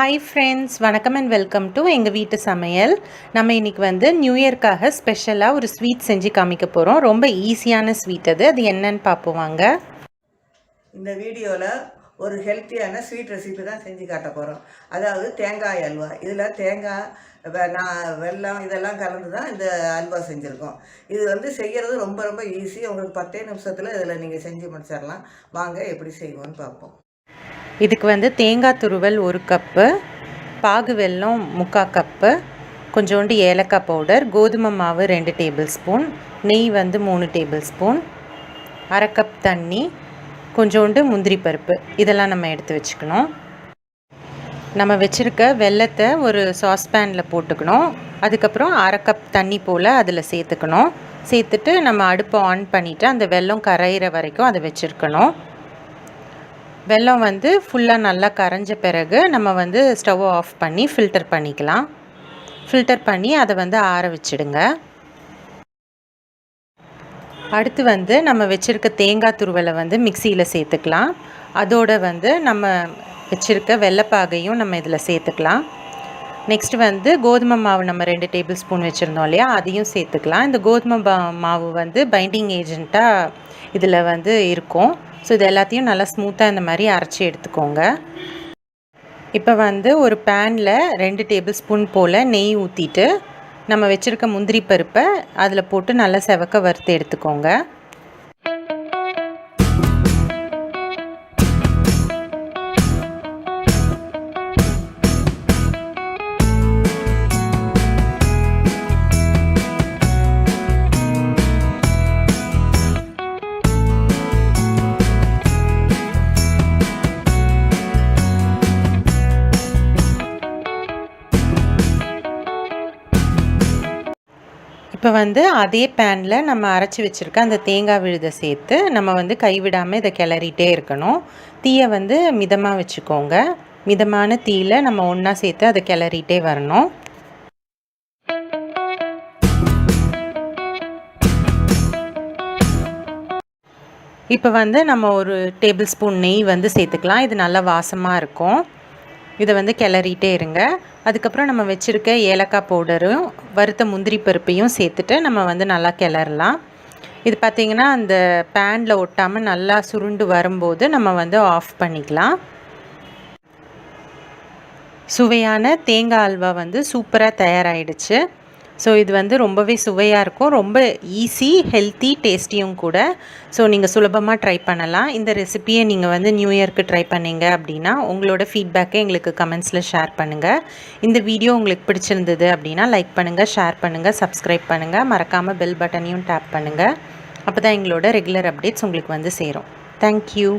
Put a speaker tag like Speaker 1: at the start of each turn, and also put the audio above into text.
Speaker 1: Hi friends, வணக்கம் and welcome to எங்கள் வீட்டு சமையல். நம்ம இன்றைக்கி வந்து நியூ இயர்க்காக ஸ்பெஷலாக ஒரு ஸ்வீட் செஞ்சு காமிக்க போகிறோம். ரொம்ப ஈஸியான ஸ்வீட் அது என்னன்னு பார்ப்போம்.
Speaker 2: இந்த வீடியோவில் ஒரு ஹெல்த்தியான ஸ்வீட் ரெசிபி தான் செஞ்சு காட்ட போகிறோம். அதாவது தேங்காய் அல்வா. இதில் தேங்காய் வெல்லம் இதெல்லாம் கலந்து தான் இந்த அல்வா செஞ்சுருக்கோம். இது வந்து செய்கிறது ரொம்ப ரொம்ப ஈஸி. உங்களுக்கு 10 நிமிஷத்தில் இதில் நீங்கள் செஞ்சு முடிச்சிடலாம். வாங்க எப்படி செய்வோன்னு பார்ப்போம்.
Speaker 1: இதுக்கு வந்து தேங்காய் துருவல் 1 கப்பு, பாகு வெல்லம் 3/4 கப்பு, கொஞ்சோண்டு ஏலக்காய் பவுடர், கோதுமை மாவு 2 டேபிள் ஸ்பூன், நெய் வந்து 3 டேபிள் ஸ்பூன், 1/2 கப் தண்ணி, கொஞ்சோண்டு முந்திரி பருப்பு இதெல்லாம் நம்ம எடுத்து வச்சுக்கணும். நம்ம வச்சுருக்க வெல்லத்தை ஒரு சாஸ்பேனில் போட்டுக்கணும். அதுக்கப்புறம் 1/2 கப் தண்ணி போல் அதில் சேர்த்துக்கணும். சேர்த்துட்டு நம்ம அடுப்பை ஆன் பண்ணிவிட்டு அந்த வெல்லம் கரையிற வரைக்கும் அதை வச்சுருக்கணும். வெல்லம் வந்து ஃபுல்லாக நல்லா கரைஞ்ச பிறகு நம்ம வந்து ஸ்டவ் ஆஃப் பண்ணி ஃபில்டர் பண்ணிக்கலாம். ஃபில்டர் பண்ணி அதை வந்து ஆற வச்சிடுங்க. அடுத்து வந்து நம்ம வச்சுருக்க தேங்காய் துருவலை வந்து மிக்சியில் சேர்த்துக்கலாம். அதோடு வந்து நம்ம வச்சுருக்க வெள்ளைப்பாகையும் நம்ம இதில் சேர்த்துக்கலாம். நெக்ஸ்ட் வந்து கோதுமை மாவு நம்ம 2 டேபிள் ஸ்பூன் வச்சுருந்தோம் இல்லையா, அதையும் சேர்த்துக்கலாம். இந்த கோதுமை மாவு வந்து பைண்டிங் ஏஜெண்ட்டாக இதில் வந்து இருக்கும். ஸோ இது எல்லாத்தையும் நல்லா ஸ்மூத்தாக இந்த மாதிரி அரைச்சி எடுத்துக்கோங்க. இப்போ வந்து ஒரு பேனில் 2 டேபிள் ஸ்பூன் போல் நெய் ஊற்றிட்டு நம்ம வச்சுருக்க முந்திரி பருப்பை அதில் போட்டு நல்லா செவக்க வறுத்து எடுத்துக்கோங்க. இப்போ வந்து அதே பேனில் நம்ம அரைச்சி வச்சுருக்க அந்த தேங்காய் விழுதை சேர்த்து நம்ம வந்து கைவிடாமல் இதை கிளறிட்டே இருக்கணும். தீயை வந்து மிதமாக வச்சுக்கோங்க. மிதமான தீயில் நம்ம ஒன்றா சேர்த்து அதை கிளறிட்டே வரணும். இப்போ வந்து நம்ம ஒரு டேபிள் ஸ்பூன் நெய் வந்து சேர்த்துக்கலாம். இது நல்லா வாசமாக இருக்கும். இதை வந்து கிளறிட்டே இருங்க. அதுக்கப்புறம் நம்ம வச்சுருக்க ஏலக்காய் பவுடரும் வறுத்த முந்திரி பருப்பையும் சேர்த்துட்டு நம்ம வந்து நல்லா கிளறலாம். இது பார்த்திங்கன்னா அந்த பேனில் ஒட்டாமல் நல்லா சுருண்டு வரும்போது நம்ம வந்து ஆஃப் பண்ணிக்கலாம். சுவையான தேங்காய் அல்வா வந்து சூப்பராக தயாராகிடுச்சு. ஸோ இது வந்து ரொம்பவே சுவையாக இருக்கும். ரொம்ப ஈஸி, ஹெல்த்தி, டேஸ்டியும் கூட. ஸோ நீங்கள் சுலபமாக ட்ரை பண்ணலாம். இந்த ரெசிப்பியை நீங்கள் வந்து நியூ இயர்க்கு ட்ரை பண்ணிங்க அப்படின்னா உங்களோட ஃபீட்பேக்கை எங்களுக்கு கமெண்ட்ஸில் ஷேர் பண்ணுங்கள். இந்த வீடியோ உங்களுக்கு பிடிச்சிருந்தது அப்படின்னா லைக் பண்ணுங்கள், ஷேர் பண்ணுங்கள், சப்ஸ்கிரைப் பண்ணுங்கள். மறக்காமல் பெல் பட்டனையும் டேப் பண்ணுங்கள். அப்போ தான் எங்களோட ரெகுலர் அப்டேட்ஸ் உங்களுக்கு வந்து சேரும். தேங்க்யூ.